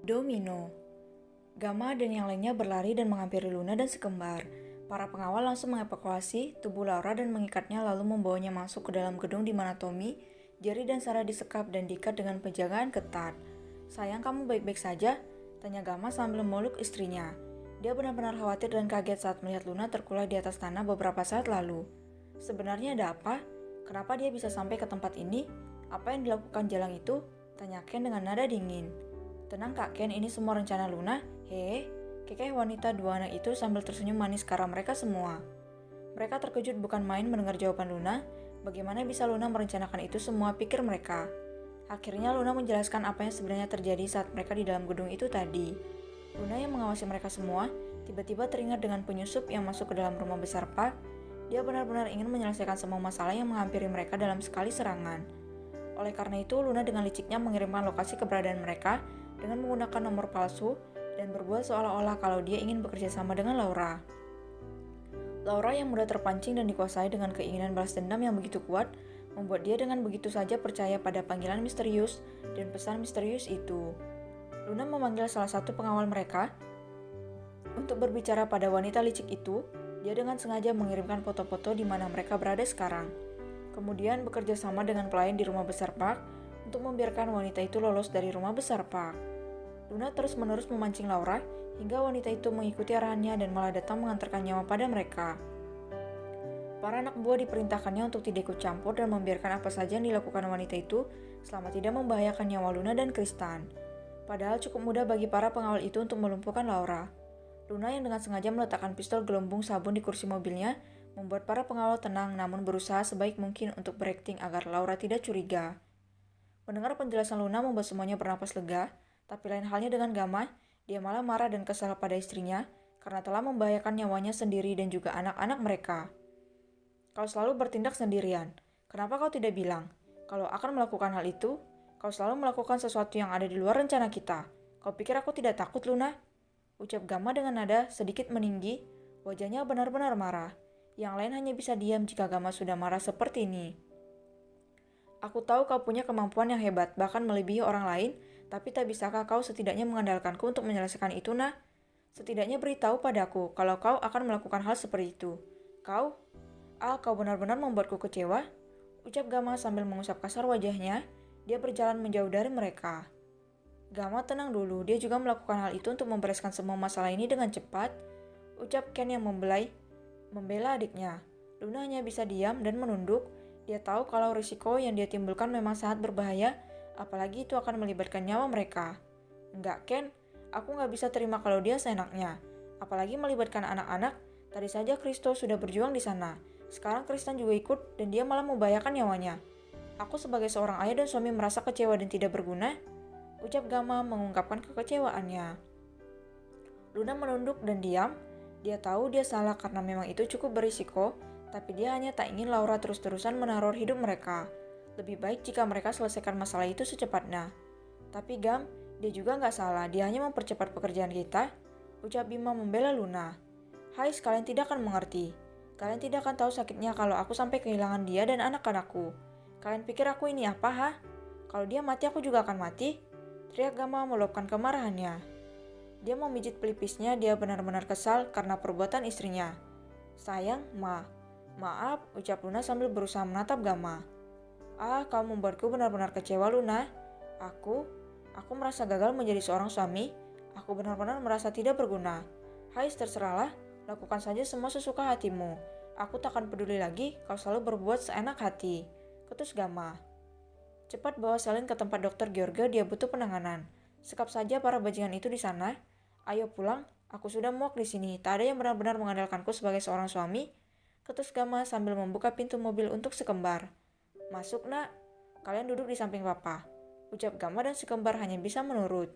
Domino. Gamma dan yang lainnya berlari dan menghampiri Luna dan si kembar. Para pengawal langsung mengevakuasi tubuh Laura dan mengikatnya lalu membawanya masuk ke dalam gedung di mana Tommy, Jerry dan Sarah disekap dan diikat dengan penjagaan ketat. "Sayang, kamu baik-baik saja?" tanya Gamma sambil memeluk istrinya. Dia benar-benar khawatir dan kaget saat melihat Luna terkulai di atas tanah beberapa saat lalu. "Sebenarnya ada apa? Kenapa dia bisa sampai ke tempat ini? Apa yang dilakukan Jalang itu?" tanya Ken dengan nada dingin. "Tenang Kak Ken, ini semua rencana Luna. Hehe," kekeh wanita dua anak itu sambil tersenyum manis ke arah mereka semua. Mereka terkejut bukan main mendengar jawaban Luna. Bagaimana bisa Luna merencanakan itu semua, pikir mereka. Akhirnya Luna menjelaskan apa yang sebenarnya terjadi saat mereka di dalam gedung itu tadi. Luna yang mengawasi mereka semua, tiba-tiba teringat dengan penyusup yang masuk ke dalam rumah besar Park. Dia benar-benar ingin menyelesaikan semua masalah yang menghampiri mereka dalam sekali serangan. Oleh karena itu, Luna dengan liciknya mengirimkan lokasi keberadaan mereka dengan menggunakan nomor palsu dan berbuat seolah-olah kalau dia ingin bekerja sama dengan Laura. Laura yang mudah terpancing dan dikuasai dengan keinginan balas dendam yang begitu kuat, membuat dia dengan begitu saja percaya pada panggilan misterius dan pesan misterius itu. Luna memanggil salah satu pengawal mereka untuk berbicara pada wanita licik itu. Dia dengan sengaja mengirimkan foto-foto di mana mereka berada sekarang. Kemudian bekerja sama dengan pelayan di rumah besar Park untuk membiarkan wanita itu lolos dari rumah besar Park. Luna terus-menerus memancing Laura hingga wanita itu mengikuti arahannya dan malah datang mengantarkan nyawa pada mereka. Para anak buah diperintahkannya untuk tidak ikut campur dan membiarkan apa saja yang dilakukan wanita itu selama tidak membahayakan nyawa Luna dan Kristan. Padahal cukup mudah bagi para pengawal itu untuk melumpuhkan Laura. Luna yang dengan sengaja meletakkan pistol gelembung sabun di kursi mobilnya membuat para pengawal tenang namun berusaha sebaik mungkin untuk berakting agar Laura tidak curiga. Mendengar penjelasan Luna membuat semuanya bernapas lega, tapi lain halnya dengan Gamma, dia malah marah dan kesal pada istrinya karena telah membahayakan nyawanya sendiri dan juga anak-anak mereka. "Kau selalu bertindak sendirian. Kenapa kau tidak bilang kalau akan melakukan hal itu? Kau selalu melakukan sesuatu yang ada di luar rencana kita. Kau pikir aku tidak takut, Luna?" ucap Gamma dengan nada sedikit meninggi. Wajahnya benar-benar marah. Yang lain hanya bisa diam jika Gamma sudah marah seperti ini. "Aku tahu kau punya kemampuan yang hebat, bahkan melebihi orang lain, tapi tak bisakah kau setidaknya mengandalkanku untuk menyelesaikan itu, nah? Setidaknya beritahu padaku kalau kau akan melakukan hal seperti itu. Kau? Kau benar-benar membuatku kecewa," ucap Gamma sambil mengusap kasar wajahnya. Dia berjalan menjauh dari mereka. "Gamma, tenang dulu, dia juga melakukan hal itu untuk membereskan semua masalah ini dengan cepat," ucap Ken yang membela adiknya. Luna hanya bisa diam dan menunduk. Dia tahu kalau risiko yang dia timbulkan memang sangat berbahaya, apalagi itu akan melibatkan nyawa mereka. "Enggak, Ken, aku nggak bisa terima kalau dia seenaknya. Apalagi melibatkan anak-anak. Tadi saja Kristo sudah berjuang di sana. Sekarang Kristen juga ikut dan dia malah membahayakan nyawanya. Aku sebagai seorang ayah dan suami merasa kecewa dan tidak berguna," ucap Gamma mengungkapkan kekecewaannya. Luna menunduk dan diam. Dia tahu dia salah karena memang itu cukup berisiko, tapi dia hanya tak ingin Laura terus-terusan meneror hidup mereka. Lebih baik jika mereka selesaikan masalah itu secepatnya. "Tapi Gam, dia juga nggak salah, dia hanya mempercepat pekerjaan kita," ucap Bima membela Luna. "Hai, kalian tidak akan mengerti. Kalian tidak akan tahu sakitnya kalau aku sampai kehilangan dia dan anak-anakku. Kalian pikir aku ini apa, ha? Kalau dia mati aku juga akan mati," teriak Gamma meluapkan kemarahannya. Dia memijit pelipisnya, dia benar-benar kesal karena perbuatan istrinya. "Sayang, maaf," ucap Luna sambil berusaha menatap Gamma. Kau membuatku benar-benar kecewa, Luna. Aku merasa gagal menjadi seorang suami. Aku benar-benar merasa tidak berguna. Hai, terserahlah, lakukan saja semua sesuka hatimu. Aku tak akan peduli lagi, kau selalu berbuat seenak hati," ketus Gamma. "Cepat bawa Selin ke tempat dokter George, dia butuh penanganan. Sekap saja para bajingan itu di sana. Ayo pulang, aku sudah muak di sini. Tak ada yang benar-benar mengandalkanku sebagai seorang suami," ketus Gamma sambil membuka pintu mobil untuk si kembar. "Masuk, nak. Kalian duduk di samping papa," ucap Gamma dan si kembar hanya bisa menurut.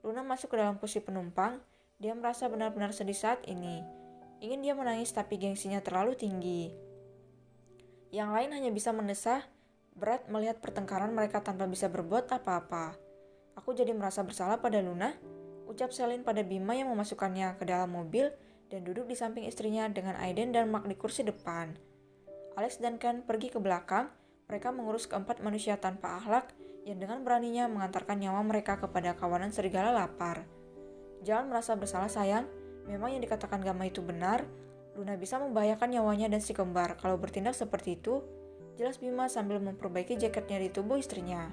Luna masuk ke dalam kursi penumpang. Dia merasa benar-benar sedih saat ini. Ingin dia menangis tapi gengsinya terlalu tinggi. Yang lain hanya bisa mendesah. Berat melihat pertengkaran mereka tanpa bisa berbuat apa-apa. "Aku jadi merasa bersalah pada Luna," ucap Selin pada Bima yang memasukkannya ke dalam mobil dan duduk di samping istrinya dengan Aiden dan Mark di kursi depan. Alex dan Ken pergi ke belakang. Mereka mengurus keempat manusia tanpa akhlak yang dengan beraninya mengantarkan nyawa mereka kepada kawanan serigala lapar. Jangan merasa bersalah sayang, memang yang dikatakan Gama itu benar. Luna bisa membahayakan nyawanya dan si kembar kalau bertindak seperti itu, jelas Bima sambil memperbaiki jaketnya di tubuh istrinya.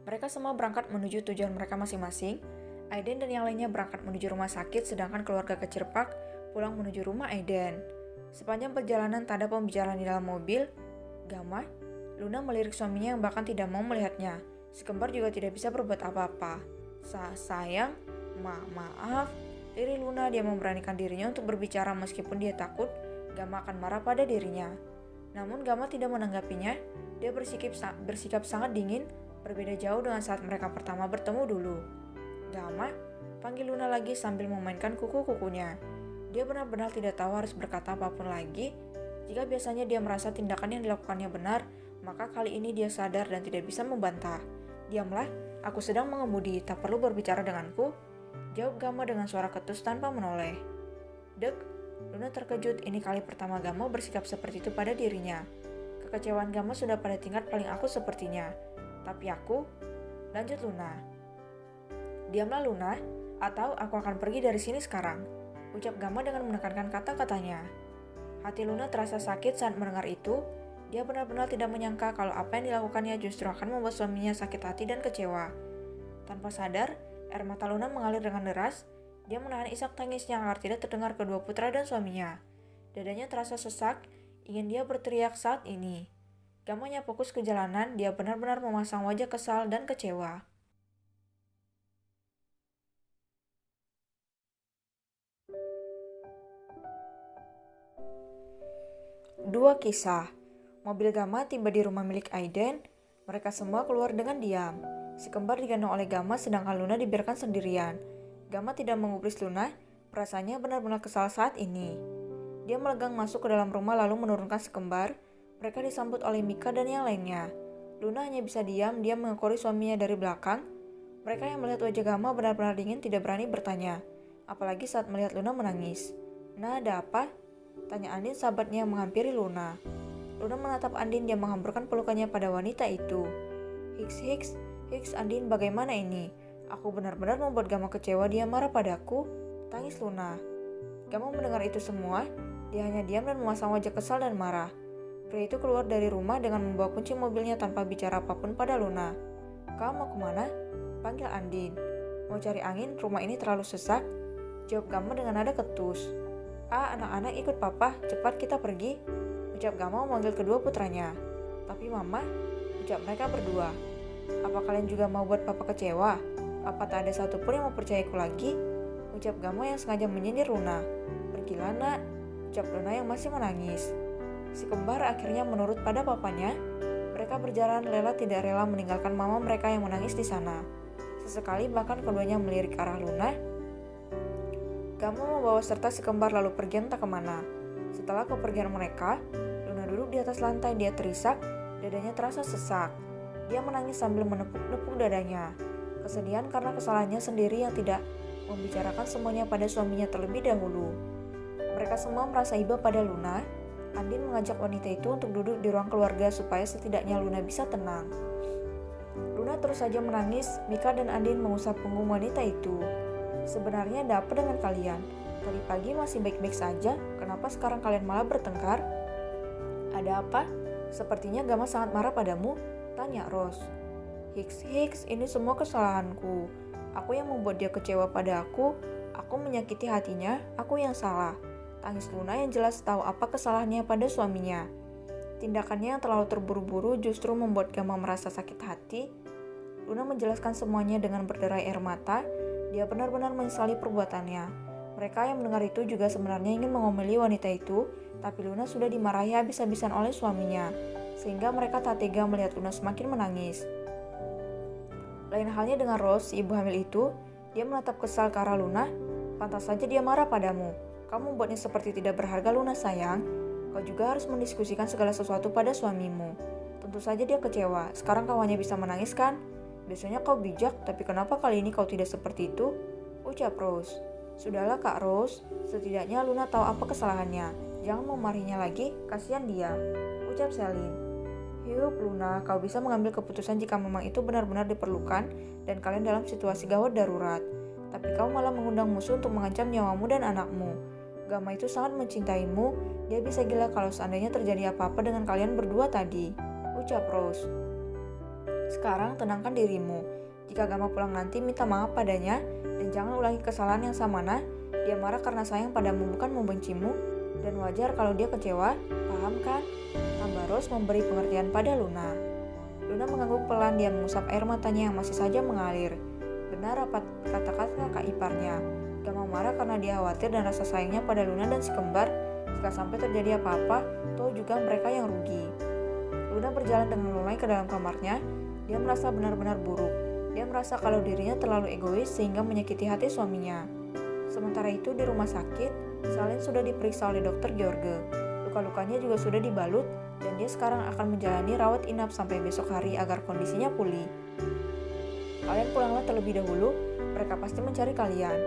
Mereka semua berangkat menuju tujuan mereka masing-masing. Aiden dan yang lainnya berangkat menuju rumah sakit, sedangkan keluarga kecil Park pulang menuju rumah Aiden. Sepanjang perjalanan tak ada pembicaraan di dalam mobil. Gama, Luna melirik suaminya yang bahkan tidak mau melihatnya. Si kembar juga tidak bisa berbuat apa-apa. Sayang, maaf. Diri Luna, dia memberanikan dirinya untuk berbicara meskipun dia takut Gama akan marah pada dirinya. Namun Gama tidak menanggapinya. Dia bersikap sangat dingin, berbeda jauh dengan saat mereka pertama bertemu dulu. Gama, panggil Luna lagi sambil memainkan kuku-kukunya. Dia benar-benar tidak tahu harus berkata apapun lagi. Jika biasanya dia merasa tindakan yang dilakukannya benar, maka kali ini dia sadar dan tidak bisa membantah. Diamlah, aku sedang mengemudi, tak perlu berbicara denganku. Jawab Gama dengan suara ketus tanpa menoleh. Dek, Luna terkejut, ini kali pertama Gama bersikap seperti itu pada dirinya. Kekecewaan Gama sudah pada tingkat paling akut sepertinya. Tapi aku, lanjut Luna. Diamlah Luna, atau aku akan pergi dari sini sekarang, ucap Gama dengan menekankan kata-katanya. Hati Luna terasa sakit saat mendengar itu. Dia benar-benar tidak menyangka kalau apa yang dilakukannya justru akan membuat suaminya sakit hati dan kecewa. Tanpa sadar, air mata Luna mengalir dengan deras. Dia menahan isak tangisnya agar tidak terdengar kedua putra dan suaminya. Dadanya terasa sesak, ingin dia berteriak saat ini. Gamanya fokus ke jalanan, dia benar-benar memasang wajah kesal dan kecewa. Dua kisah. Mobil Gama tiba di rumah milik Aiden. Mereka semua keluar dengan diam. Si kembar digendong oleh Gama sedangkan Luna dibiarkan sendirian. Gama tidak mengubris Luna, perasaannya benar-benar kesal saat ini. Dia melegang masuk ke dalam rumah lalu menurunkan si kembar. Mereka disambut oleh Mika dan yang lainnya. Luna hanya bisa diam, dia mengekori suaminya dari belakang. Mereka yang melihat wajah Gama benar-benar dingin tidak berani bertanya. Apalagi saat melihat Luna menangis. Nah, ada apa? Tanya Andin sahabatnya yang menghampiri Luna. Luna menatap Andin yang menghamburkan pelukannya pada wanita itu. Hiks, Andin, bagaimana ini? Aku benar-benar membuat Gama kecewa, dia marah padaku. Tangis Luna. Gama mendengar itu semua, dia hanya diam dan memasang wajah kesal dan marah. Pria itu keluar dari rumah dengan membawa kunci mobilnya tanpa bicara apapun pada Luna. Kamu mau kemana? Panggil Andin. Mau cari angin, rumah ini terlalu sesak. Jawab Gama dengan nada ketus. Anak-anak ikut papa, cepat kita pergi. Ucap Gama memanggil kedua putranya. Tapi mama, ucap mereka berdua. Apa kalian juga mau buat papa kecewa? Apa tak ada satupun yang mempercayaku lagi? Ucap Gama yang sengaja menyindir Luna. Pergilah nak, ucap Luna yang masih menangis. Si kembar akhirnya menurut pada papanya. Mereka berjalan, Lela tidak rela meninggalkan mama mereka yang menangis di sana. Sesekali bahkan keduanya melirik arah Luna. Gama membawa serta si kembar lalu pergi entah kemana. Setelah kepergian mereka, Luna duduk di atas lantai, dia terisak, dadanya terasa sesak. Dia menangis sambil menepuk-nepuk dadanya. Kesedihan karena kesalahannya sendiri yang tidak membicarakan semuanya pada suaminya terlebih dahulu. Mereka semua merasa iba pada Luna. Andin mengajak wanita itu untuk duduk di ruang keluarga supaya setidaknya Luna bisa tenang. Luna terus saja menangis. Mika dan Andin mengusap punggung wanita itu. Sebenarnya ada apa dengan kalian? Tadi pagi masih baik-baik saja, kenapa sekarang kalian malah bertengkar? Ada apa? Sepertinya Gama sangat marah padamu, tanya Rose. Hiks, ini semua kesalahanku. Aku yang membuat dia kecewa pada aku menyakiti hatinya, aku yang salah. Tangis Luna yang jelas tahu apa kesalahannya pada suaminya. Tindakannya yang terlalu terburu-buru justru membuat Gama merasa sakit hati. Luna menjelaskan semuanya dengan berderai air mata. Dia benar-benar menyesali perbuatannya. Mereka yang mendengar itu juga sebenarnya ingin mengomeli wanita itu, tapi Luna sudah dimarahi habis-habisan oleh suaminya, sehingga mereka tak tega melihat Luna semakin menangis. Lain halnya dengan Rose, si ibu hamil itu, dia menatap kesal ke arah Luna. Pantas saja dia marah padamu. Kamu membuatnya seperti tidak berharga Luna sayang. Kau juga harus mendiskusikan segala sesuatu pada suamimu. Tentu saja dia kecewa. Sekarang kau hanya bisa menangis kan? Biasanya kau bijak, tapi kenapa kali ini kau tidak seperti itu? Ucap Rose. Sudahlah Kak Rose, setidaknya Luna tahu apa kesalahannya. Jangan memarahinya lagi, kasihan dia. Ucap Celine. Hiup Luna, kau bisa mengambil keputusan jika memang itu benar-benar diperlukan dan kalian dalam situasi gawat darurat. Tapi kau malah mengundang musuh untuk mengancam nyawamu dan anakmu. Gamma itu sangat mencintaimu, dia bisa gila kalau seandainya terjadi apa-apa dengan kalian berdua tadi, ucap Rose. Sekarang tenangkan dirimu. Jika Gamma pulang nanti, minta maaf padanya dan jangan ulangi kesalahan yang sama. Dia marah karena sayang padamu, bukan membencimu, dan wajar kalau dia kecewa, paham kan? Tambah Rose memberi pengertian pada Luna. Luna mengangguk pelan, dia mengusap air matanya yang masih saja mengalir. Benar apa kata-kata kakak iparnya. Gamma marah karena dia khawatir dan rasa sayangnya pada Luna dan si kembar. Jika sampai terjadi apa-apa, toh juga mereka yang rugi. Luna berjalan dengan lelai ke dalam kamarnya. Dia merasa benar-benar buruk. Dia merasa kalau dirinya terlalu egois sehingga menyakiti hati suaminya. Sementara itu di rumah sakit, Celine sudah diperiksa oleh Dr. George. Luka-lukanya juga sudah dibalut dan dia sekarang akan menjalani rawat inap sampai besok hari agar kondisinya pulih. Kalian pulanglah terlebih dahulu, mereka pasti mencari kalian.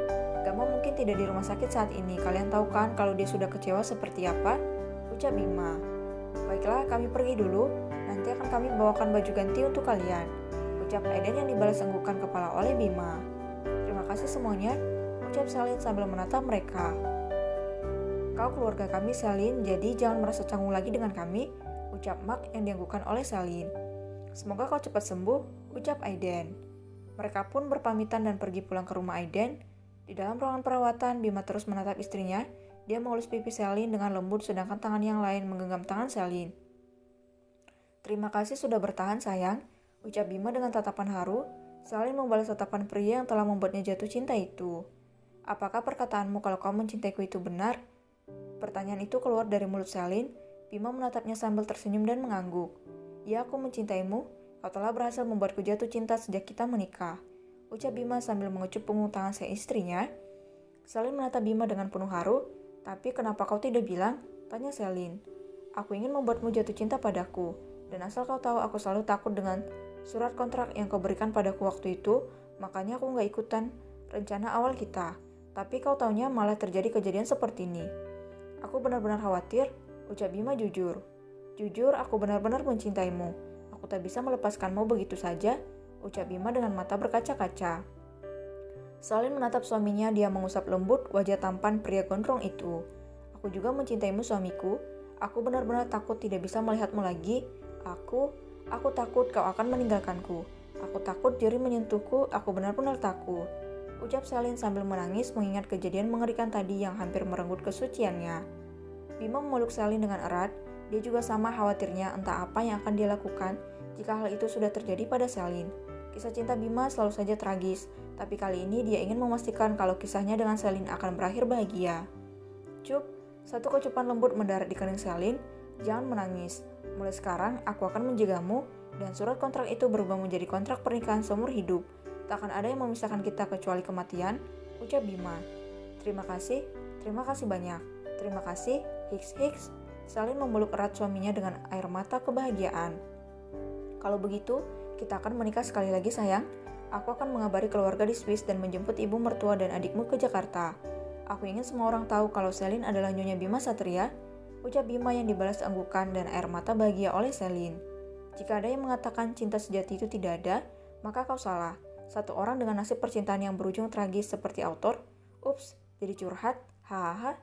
Gamma mungkin tidak di rumah sakit saat ini, kalian tahu kan kalau dia sudah kecewa seperti apa? Ucap Bima. Baiklah, kami pergi dulu, nanti akan kami bawakan baju ganti untuk kalian. Ucap Aiden yang dibalas anggukan kepala oleh Bima. Terima kasih semuanya, ucap Celine sambil menatap mereka. Kau keluarga kami, Celine, jadi jangan merasa canggung lagi dengan kami, ucap Mark yang dianggukan oleh Celine. Semoga kau cepat sembuh, ucap Aiden. Mereka pun berpamitan dan pergi pulang ke rumah Aiden. Di dalam ruangan perawatan, Bima terus menatap istrinya. Dia mengelus pipi Celine dengan lembut sedangkan tangan yang lain menggenggam tangan Celine. Terima kasih sudah bertahan sayang, ucap Bima dengan tatapan haru. Celine membalas tatapan pria yang telah membuatnya jatuh cinta itu. Apakah perkataanmu kalau kau mencintaiku itu benar? Pertanyaan itu keluar dari mulut Celine. Bima menatapnya sambil tersenyum dan mengangguk. Ya, aku mencintaimu. Kau telah berhasil membuatku jatuh cinta sejak kita menikah, ucap Bima sambil mengecup punggung tangan sang istrinya. Celine menatap Bima dengan penuh haru. Tapi kenapa kau tidak bilang? Tanya Celine. Aku ingin membuatmu jatuh cinta padaku. Dan asal kau tahu aku selalu takut dengan surat kontrak yang kau berikan padaku waktu itu. Makanya aku gak ikutan rencana awal kita. Tapi kau taunya malah terjadi kejadian seperti ini. Aku benar-benar khawatir, ucap Bima jujur. Jujur, aku benar-benar mencintaimu. Aku tak bisa melepaskanmu begitu saja, ucap Bima dengan mata berkaca-kaca. Celine menatap suaminya, dia mengusap lembut wajah tampan pria gondrong itu. Aku juga mencintaimu suamiku. Aku benar-benar takut tidak bisa melihatmu lagi. Aku takut kau akan meninggalkanku. Aku takut jari menyentuhku, aku benar-benar takut. Ucap Celine sambil menangis mengingat kejadian mengerikan tadi yang hampir merenggut kesuciannya. Bima memeluk Celine dengan erat. Dia juga sama khawatirnya entah apa yang akan dia lakukan jika hal itu sudah terjadi pada Celine. Kisah cinta Bima selalu saja tragis, tapi kali ini dia ingin memastikan kalau kisahnya dengan Celine akan berakhir bahagia. Cup, satu kecupan lembut mendarat di kening Celine. Jangan menangis. Mulai sekarang aku akan menjagamu dan surat kontrak itu berubah menjadi kontrak pernikahan seumur hidup. Tak akan ada yang memisahkan kita kecuali kematian, ucap Bima. Terima kasih banyak. Terima kasih, Hiks. Celine memeluk erat suaminya dengan air mata kebahagiaan. Kalau begitu, kita akan menikah sekali lagi sayang. Aku akan mengabari keluarga di Swiss dan menjemput ibu mertua dan adikmu ke Jakarta. Aku ingin semua orang tahu kalau Celine adalah Nyonya Bima Satria, ucap Bima yang dibalas anggukan dan air mata bahagia oleh Celine. Jika ada yang mengatakan cinta sejati itu tidak ada, maka kau salah. Satu orang dengan nasib percintaan yang berujung tragis seperti autor, ups, jadi curhat, hahaha.